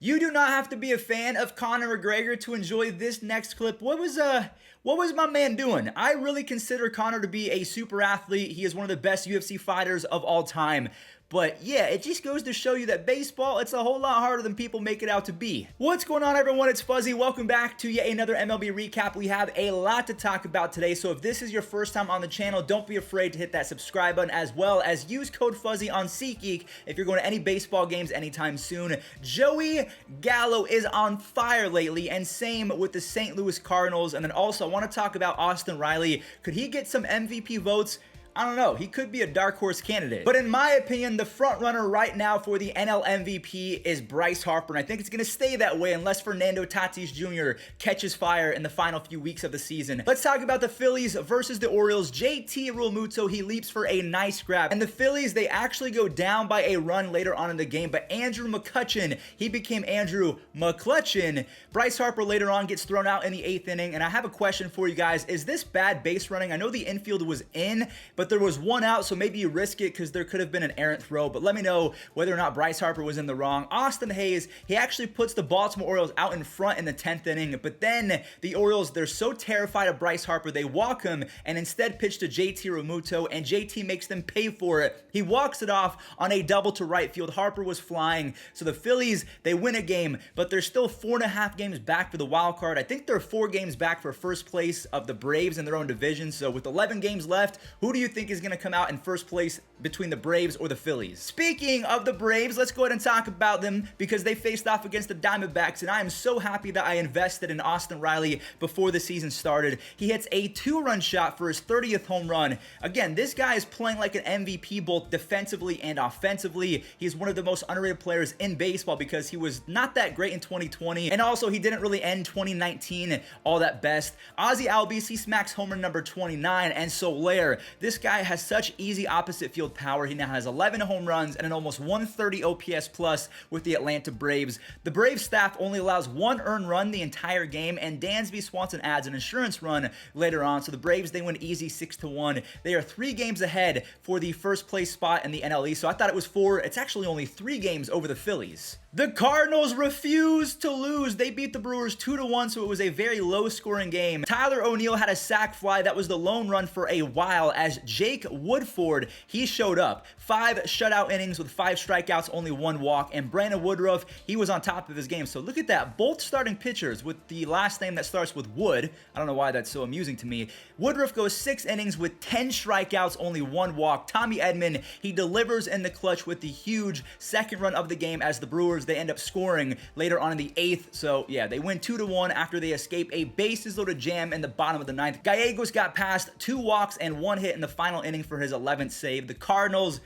You do not have to be a fan of Conor McGregor to enjoy this next clip. What was my man doing? I really consider Conor to be a super athlete. He is one of the best UFC fighters of all time. But yeah, it just goes to show you that baseball, it's a whole lot harder than people make it out to be. What's going on, everyone? It's Fuzzy. Welcome back to yet another MLB recap. We have a lot to talk about today, so if this is your first time on the channel, don't be afraid to hit that subscribe button, as well as use code Fuzzy on SeatGeek if you're going to any baseball games anytime soon. Joey Gallo is on fire lately, and same with the St. Louis Cardinals. And then also, I want to talk about Austin Reilly. Could he get some MVP votes? I don't know, he could be a dark horse candidate. But in my opinion, the front runner right now for the NL MVP is Bryce Harper, and I think it's going to stay that way unless Fernando Tatis Jr. catches fire in the final few weeks of the season. Let's talk about the Phillies versus the Orioles. JT Realmuto, he leaps for a nice grab. And the Phillies, they actually go down by a run later on in the game, but Andrew McCutchen, he became Andrew McClutchin. Bryce Harper later on gets thrown out in the 8th inning, and I have a question for you guys. Is this bad base running? I know the infield was in, but there was one out, so maybe you risk it because there could have been an errant throw. But let me know whether or not Bryce Harper was in the wrong. Austin Hayes, he actually puts the Baltimore Orioles out in front in the 10th inning, but then the Orioles, they're so terrified of Bryce Harper, they walk him and instead pitch to JT Realmuto, and JT makes them pay for it. He walks it off on a double to right field. Harper was flying, so the Phillies, they win a game, but they're still 4.5 games back for the wild card. I think they're 4 games back for first place of the Braves in their own division. So with 11 games left, who do you think is going to come out in first place between the Braves or the Phillies? Speaking of the Braves, let's go ahead and talk about them because they faced off against the Diamondbacks, and I am so happy that I invested in Austin Reilly before the season started. He hits a 2-run shot for his 30th home run. Again, this guy is playing like an MVP both defensively and offensively. He's one of the most underrated players in baseball because he was not that great in 2020, and also he didn't really end 2019 all that best. Ozzie Albies, he smacks homer number 29, and Soler, this guy has such easy opposite field power. He now has 11 home runs and an almost 130 OPS plus with the Atlanta Braves. The Braves staff only allows 1 earned run the entire game, and Dansby Swanson adds an insurance run later on. So the Braves, they win easy 6-1. They are 3 games ahead for the first place spot in the NL East. So I thought it was 4. It's actually only 3 games over the Phillies. The Cardinals refuse to lose. They beat the Brewers 2-1, so it was a very low-scoring game. Tyler O'Neill had a sac fly. That was the lone run for a while as Jake Woodford, he showed up. 5 shutout innings with 5 strikeouts, only 1 walk, and Brandon Woodruff, he was on top of his game. So look at that. Both starting pitchers with the last name that starts with Wood. I don't know why that's so amusing to me. Woodruff goes 6 innings with 10 strikeouts, only 1 walk. Tommy Edman, he delivers in the clutch with the huge second run of the game as the Brewers, they end up scoring later on in the 8th. So yeah, they win 2-1 after they escape a bases loaded jam in the bottom of the 9th. Gallegos got past 2 walks and 1 hit in the final inning for his 11th save. The Cardinals,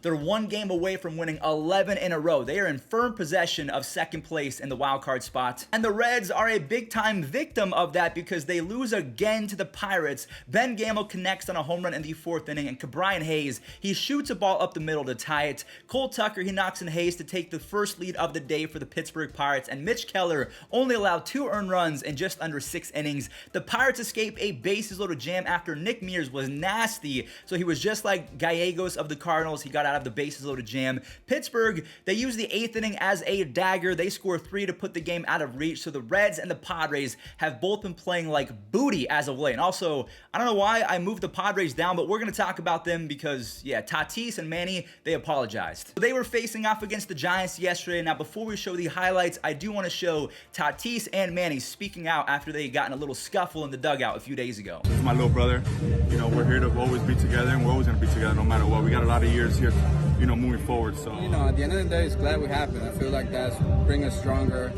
they're 1 game away from winning 11 in a row. They are in firm possession of second place in the wild card spot. And the Reds are a big-time victim of that because they lose again to the Pirates. Ben Gamble connects on a home run in the 4th inning, and Cabrian Hayes, he shoots a ball up the middle to tie it. Cole Tucker, he knocks in Hayes to take the first lead of the day for the Pittsburgh Pirates, and Mitch Keller only allowed 2 earned runs in just under 6 innings. The Pirates escape a bases-loaded jam after Nick Mears was nasty, so he was just like Gallegos of the Cardinals. He got out of the bases-loaded jam. Pittsburgh, they use the 8th inning as a dagger. They score 3 to put the game out of reach. So the Reds and the Padres have both been playing like booty as of late. And also, I don't know why I moved the Padres down, but we're going to talk about them because, yeah, Tatis and Manny, they apologized. So they were facing off against the Giants yesterday. Now, before we show the highlights, I do want to show Tatis and Manny speaking out after they got in a little scuffle in the dugout a few days ago. This is my little brother. You know, we're here to always be together, and we're always going to be together no matter what. We got a lot of years here, you know, moving forward. So, you know, at the end of the day, it's glad we happened. I feel like that's bring us stronger.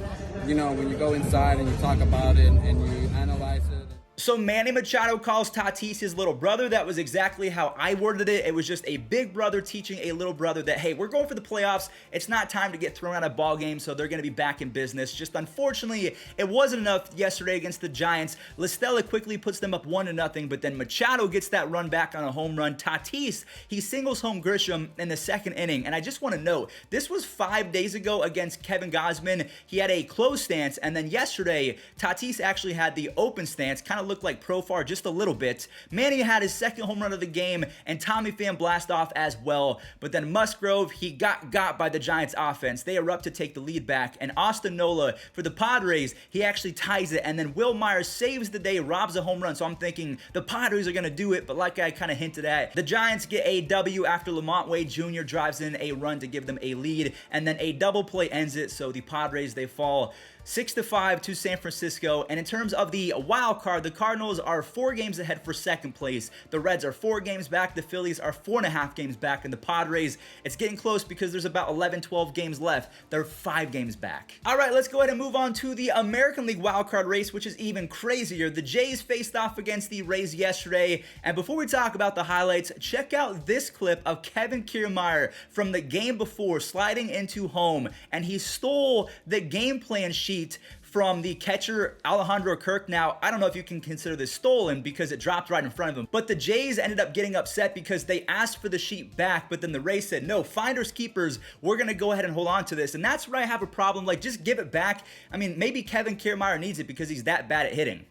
You know, when you go inside and you talk about it and you analyze it. So Manny Machado calls Tatis his little brother. That was exactly how I worded it. It was just a big brother teaching a little brother that, hey, we're going for the playoffs. It's not time to get thrown out of ball games, so they're going to be back in business. Just unfortunately, it wasn't enough yesterday against the Giants. La Stella quickly puts them up 1-0, but then Machado gets that run back on a home run. Tatis, he singles home Grisham in the 2nd inning, and I just want to note, this was 5 days ago against Kevin Gausman. He had a closed stance, and then yesterday, Tatis actually had the open stance, kind of look like Profar just a little bit. Manny had his second home run of the game, and Tommy Pham blast off as well. But then Musgrove, he got by the Giants offense. They erupt to take the lead back, and Austin Nola for the Padres, he actually ties it, and then Will Myers saves the day, robs a home run. So I'm thinking the Padres are going to do it, but like I kind of hinted at, the Giants get a W after Lamont Wade Jr. drives in a run to give them a lead, and then a double play ends it. So the Padres, they fall 6-5 to San Francisco. And in terms of the wild card, the Cardinals are 4 games ahead for second place. The Reds are 4 games back. The Phillies are 4.5 games back. And the Padres, it's getting close because there's about 11-12 games left. They're 5 games back. All right, let's go ahead and move on to the American League wild card race, which is even crazier. The Jays faced off against the Rays yesterday. And before we talk about the highlights, check out this clip of Kevin Kiermaier from the game before sliding into home. And he stole the game plan sheet from the catcher Alejandro Kirk. Now, I don't know if you can consider this stolen because it dropped right in front of him, but the Jays ended up getting upset because they asked for the sheet back, but then the Rays said, no, finders keepers, we're going to go ahead and hold on to this. And that's where I have a problem. Like, just give it back. I mean, maybe Kevin Kiermaier needs it because he's that bad at hitting.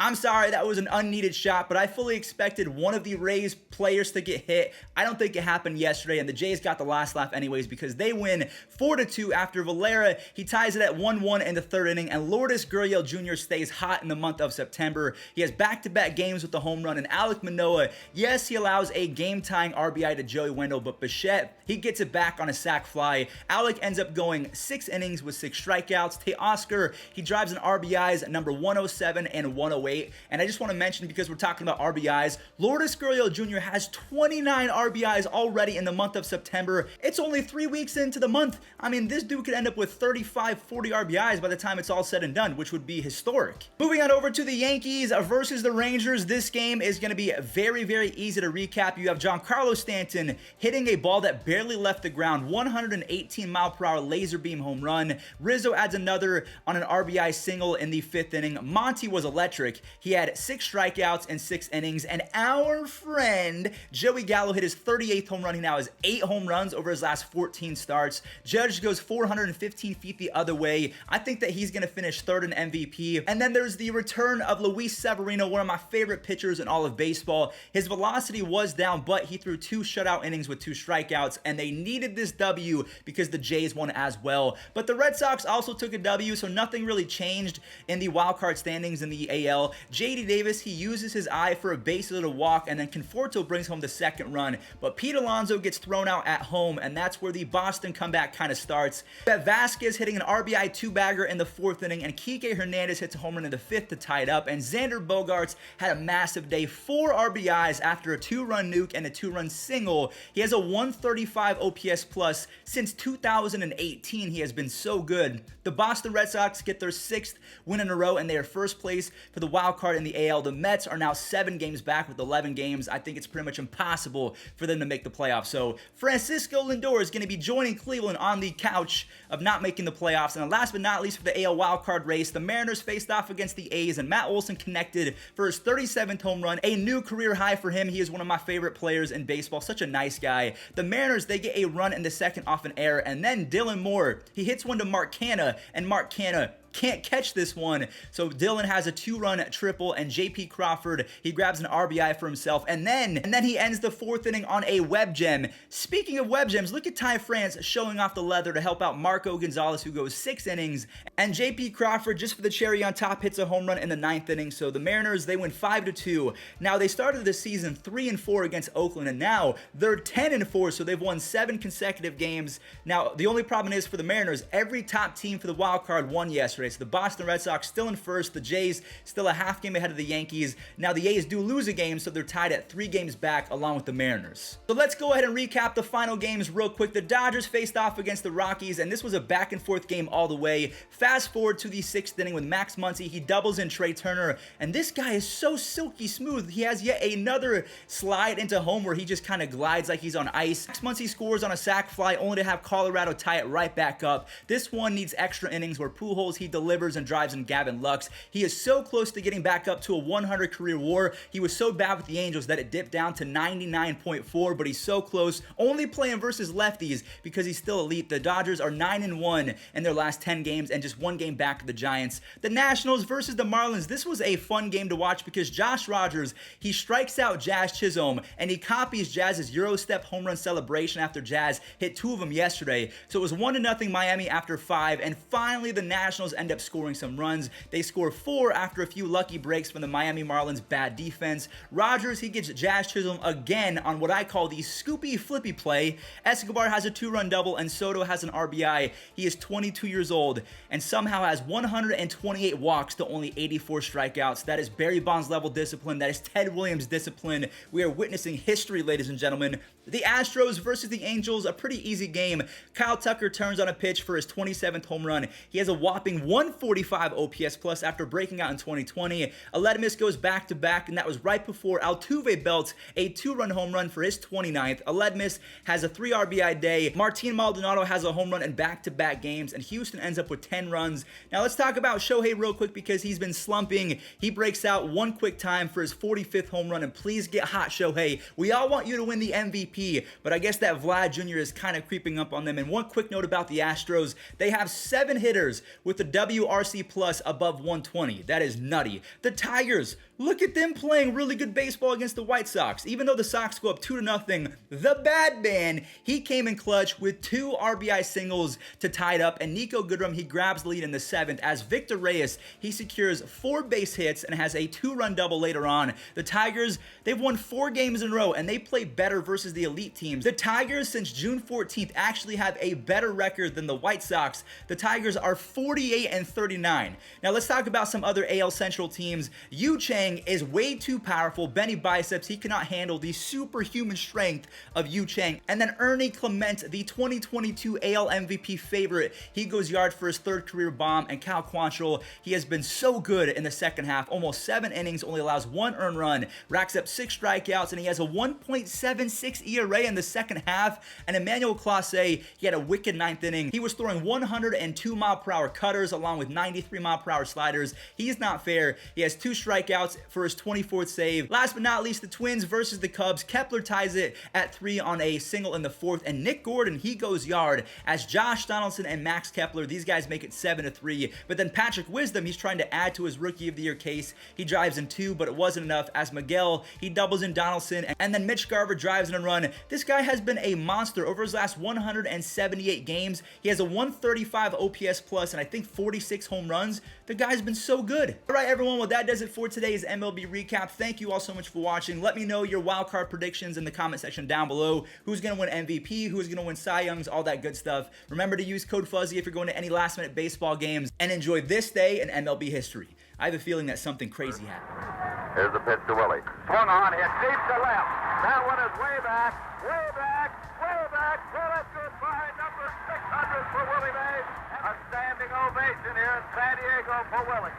I'm sorry, that was an unneeded shot, but I fully expected one of the Rays players to get hit. I don't think it happened yesterday, and the Jays got the last laugh anyways because they win 4-2 after Valera. He ties it at 1-1 in the third inning, and Lourdes Gurriel Jr. stays hot in the month of September. He has back-to-back games with the home run, and Alek Manoah, yes, he allows a game-tying RBI to Joey Wendell, but Bichette, he gets it back on a sac fly. Alek ends up going 6 innings with 6 strikeouts. Teoscar, he drives in RBIs at number 107 and 108. And I just want to mention, because we're talking about RBIs, Lourdes Gurriel Jr. has 29 RBIs already in the month of September. It's only 3 weeks into the month. I mean, this dude could end up with 35, 40 RBIs by the time it's all said and done, which would be historic. Moving on over to the Yankees versus the Rangers. This game is going to be very, very easy to recap. You have Giancarlo Stanton hitting a ball that barely left the ground, 118-mile-per-hour laser beam home run. Rizzo adds another on an RBI single in the 5th inning. Monty was electric. He had 6 strikeouts in 6 innings, and our friend Joey Gallo hit his 38th home run. He now has 8 home runs over his last 14 starts. Judge goes 415 feet the other way. I think that he's going to finish 3rd in MVP. And then there's the return of Luis Severino, one of my favorite pitchers in all of baseball. His velocity was down, but he threw 2 shutout innings with 2 strikeouts, and they needed this W because the Jays won as well. But the Red Sox also took a W, so nothing really changed in the wild card standings in the AL. J.D. Davis, he uses his eye for a base hit to walk, and then Conforto brings home the 2nd run. But Pete Alonso gets thrown out at home, and that's where the Boston comeback kind of starts. Vasquez hitting an RBI 2-bagger in the 4th inning, and Kike Hernandez hits a home run in the 5th to tie it up. And Xander Bogaerts had a massive day, 4 RBIs after a 2-run nuke and a 2-run single. He has a 135 OPS plus. Since 2018, he has been so good. The Boston Red Sox get their 6th win in a row, and they are first place for the wild card in the AL. The Mets are now 7 games back with 11 games. I think it's pretty much impossible for them to make the playoffs. So Francisco Lindor is going to be joining Cleveland on the couch of not making the playoffs. And last but not least, for the AL wildcard race, the Mariners faced off against the A's, and Matt Olson connected for his 37th home run, a new career high for him. He is one of my favorite players in baseball, such a nice guy. The Mariners, they get a run in the 2nd off an error, and then Dylan Moore, he hits one to Mark Canha, and Mark Canha can't catch this one. So Dylan has a 2-run triple, and JP Crawford, he grabs an RBI for himself, and then he ends the 4th inning on a web gem. Speaking of web gems, look at Ty France showing off the leather to help out Marco Gonzalez, who goes 6 innings, and JP Crawford, just for the cherry on top, hits a home run in the 9th inning. So the Mariners, they win 5-2. Now, they started the season 3-4 against Oakland, and now they're 10-4, so they've won 7 consecutive games. Now, the only problem is for the Mariners, every top team for the wild card won yesterday. So the Boston Red Sox still in first, the Jays still a half game ahead of the Yankees. Now the A's do lose a game, so they're tied at 3 games back along with the Mariners. So let's go ahead and recap the final games real quick. The Dodgers faced off against the Rockies, and this was a back and forth game all the way. Fast forward to the 6th inning with Max Muncy. He doubles in Trey Turner, and this guy is so silky smooth. He has yet another slide into home where he just kind of glides like he's on ice. Max Muncy scores on a sac fly, only to have Colorado tie it right back up. This one needs extra innings where Pujols, he delivers and drives in Gavin Lux. He is so close to getting back up to a 100 career WAR. He was so bad with the Angels that it dipped down to 99.4, but he's so close, only playing versus lefties because he's still elite. The Dodgers are 9-1 in their last 10 games and just one game back of the Giants. The Nationals versus the Marlins. This was a fun game to watch because Josh Rogers, he strikes out Jazz Chisholm and he copies Jazz's Eurostep home run celebration after Jazz hit 2 of them yesterday. So it was 1-0 Miami after 5, and finally the Nationals end up scoring some runs. They score 4 after a few lucky breaks from the Miami Marlins' bad defense. Rogers, he gets Jazz Chisholm again on what I call the scoopy flippy play. Escobar has a 2-run double and Soto has an RBI. He is 22 years old and somehow has 128 walks to only 84 strikeouts. That is Barry Bonds level discipline. That is Ted Williams discipline. We are witnessing history, ladies and gentlemen. The Astros versus the Angels, a pretty easy game. Kyle Tucker turns on a pitch for his 27th home run. He has a whopping 145 OPS plus after breaking out in 2020. Aledmus goes back-to-back, and that was right before Altuve belts a 2-run home run for his 29th. Aledmus has a 3 RBI day. Martin Maldonado has a home run in back-to-back games, and Houston ends up with 10 runs. Now let's talk about Shohei real quick because he's been slumping. He breaks out one quick time for his 45th home run, and please get hot, Shohei. We all want you to win the MVP, but I guess that Vlad Jr. is kind of creeping up on them. And one quick note about the Astros, they have 7 hitters with the WRC plus above 120. That is nutty. The Tigers, look at them playing really good baseball against the White Sox. Even though the Sox go up 2-0, the bad man, he came in clutch with 2 RBI singles to tie it up, and Nico Goodrum, he grabs the lead in the 7th as Victor Reyes, he secures 4 base hits and has a 2-run double later on. The Tigers, they've won 4 games in a row, and they play better versus the elite teams. The Tigers, since June 14th, actually have a better record than the White Sox. The Tigers are 48-39. Now let's talk about some other AL Central teams. Yu Chang is way too powerful. Benny Biceps, he cannot handle the superhuman strength of Yu Chang. And then Ernie Clements, the 2022 AL MVP favorite, he goes yard for his 3rd career bomb. And Cal Quantrill, he has been so good in the second half. Almost 7 innings, only allows 1 earned run, racks up 6 strikeouts, and he has a 1.76 ERA in the second half. And Emmanuel Clase, he had a wicked 9th inning. He was throwing 102 mile-per-hour cutters along with 93 mile-per-hour sliders. He's not fair. He has 2 strikeouts for his 24th save. Last but not least, the Twins versus the Cubs. Kepler ties it at 3 on a single in the 4th, and Nick Gordon, he goes yard as Josh Donaldson and Max Kepler, these guys make it 7-3. But then Patrick Wisdom, he's trying to add to his Rookie of the Year case. He drives in 2, but it wasn't enough as Miguel, he doubles in Donaldson, and then Mitch Garver drives in a run. This guy has been a monster over his last 178 games. He has a 135 OPS plus and I think 46 home runs. The guy's been so good. All right, everyone, well, that does it for today's MLB recap. Thank you all so much for watching. Let me know your wildcard predictions in the comment section down below. Who's going to win MVP? Who's going to win Cy Youngs? All that good stuff. Remember to use code Fuzzy if you're going to any last-minute baseball games, and enjoy this day in MLB history. I have a feeling that something crazy happened. Here's the pitch to Willie. Swung on, hit deep to left. That one is way back, way back, way back. Well, that's goodbye. Number 600 for Willie Mays. A standing ovation here in San Diego for Willie.